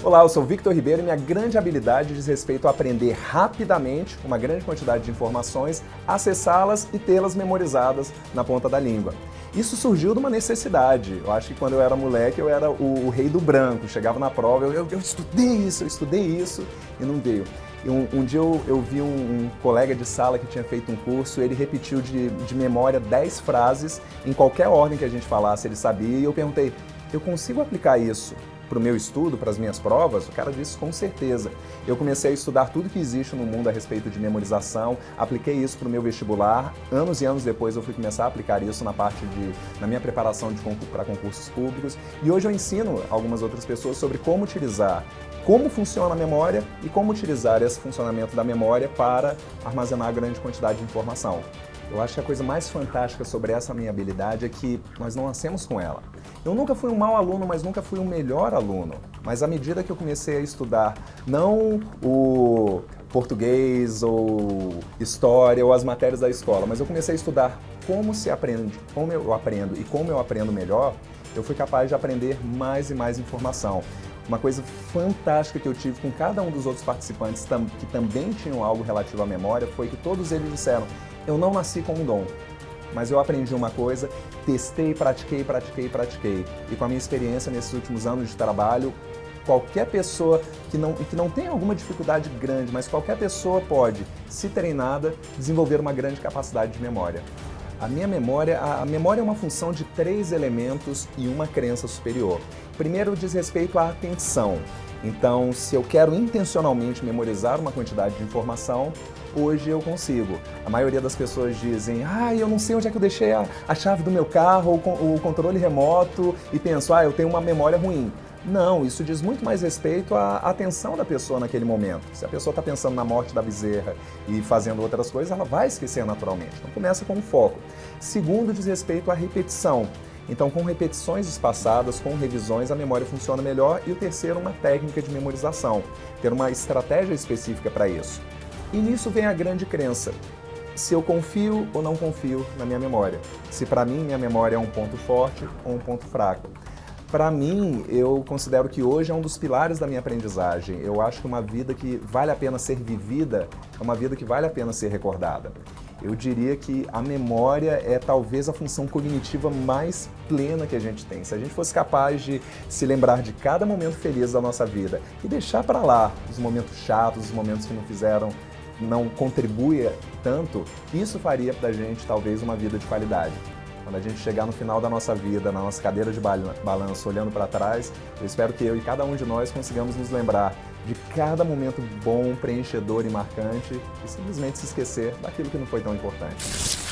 Olá, eu sou o Victor Ribeiro e minha grande habilidade diz respeito a aprender rapidamente uma grande quantidade de informações, acessá-las e tê-las memorizadas na ponta da língua. Isso surgiu de uma necessidade. Eu acho que quando eu era moleque eu era o rei do branco, chegava na prova, eu estudei isso e não veio. Um dia eu vi um colega de sala que tinha feito um curso, ele repetiu de memória 10 frases, em qualquer ordem que a gente falasse ele sabia, e eu perguntei, eu consigo aplicar isso para o meu estudo, para as minhas provas? O cara disse com certeza. Eu comecei a estudar tudo que existe no mundo a respeito de memorização, apliquei isso para o meu vestibular, anos e anos depois eu fui começar a aplicar isso na minha preparação para concursos públicos, e hoje eu ensino algumas outras pessoas sobre como utilizar, como funciona a memória e como utilizar esse funcionamento da memória para armazenar grande quantidade de informação. Eu acho que a coisa mais fantástica sobre essa minha habilidade é que nós não nascemos com ela. Eu nunca fui um mau aluno, mas nunca fui um melhor aluno. Mas à medida que eu comecei a estudar, não o português ou história ou as matérias da escola, mas eu comecei a estudar como se aprende, como eu aprendo e como eu aprendo melhor, eu fui capaz de aprender mais e mais informação. Uma coisa fantástica que eu tive com cada um dos outros participantes que também tinham algo relativo à memória foi que todos eles disseram, eu não nasci com um dom, mas eu aprendi uma coisa, testei, pratiquei. E com a minha experiência nesses últimos anos de trabalho, qualquer pessoa que não tem alguma dificuldade grande, mas qualquer pessoa pode, se treinada, desenvolver uma grande capacidade de memória. A memória é uma função de 3 elementos e uma crença superior. Primeiro diz respeito à atenção. Então, se eu quero intencionalmente memorizar uma quantidade de informação, hoje eu consigo. A maioria das pessoas dizem, eu não sei onde é que eu deixei a chave do meu carro, ou o controle remoto, e penso, eu tenho uma memória ruim. Não, isso diz muito mais respeito à atenção da pessoa naquele momento. Se a pessoa está pensando na morte da bezerra e fazendo outras coisas, ela vai esquecer naturalmente. Então começa com um foco. Segundo, diz respeito à repetição. Então, com repetições espaçadas, com revisões, a memória funciona melhor. E o terceiro, uma técnica de memorização. Ter uma estratégia específica para isso. E nisso vem a grande crença. Se eu confio ou não confio na minha memória. Se para mim minha memória é um ponto forte ou um ponto fraco. Para mim, eu considero que hoje é um dos pilares da minha aprendizagem. Eu acho que uma vida que vale a pena ser vivida é uma vida que vale a pena ser recordada. Eu diria que a memória é talvez a função cognitiva mais plena que a gente tem. Se a gente fosse capaz de se lembrar de cada momento feliz da nossa vida e deixar para lá os momentos chatos, os momentos que não contribuem tanto, isso faria para a gente talvez uma vida de qualidade. Quando a gente chegar no final da nossa vida, na nossa cadeira de balanço, olhando para trás, eu espero que eu e cada um de nós consigamos nos lembrar de cada momento bom, preenchedor e marcante e simplesmente se esquecer daquilo que não foi tão importante.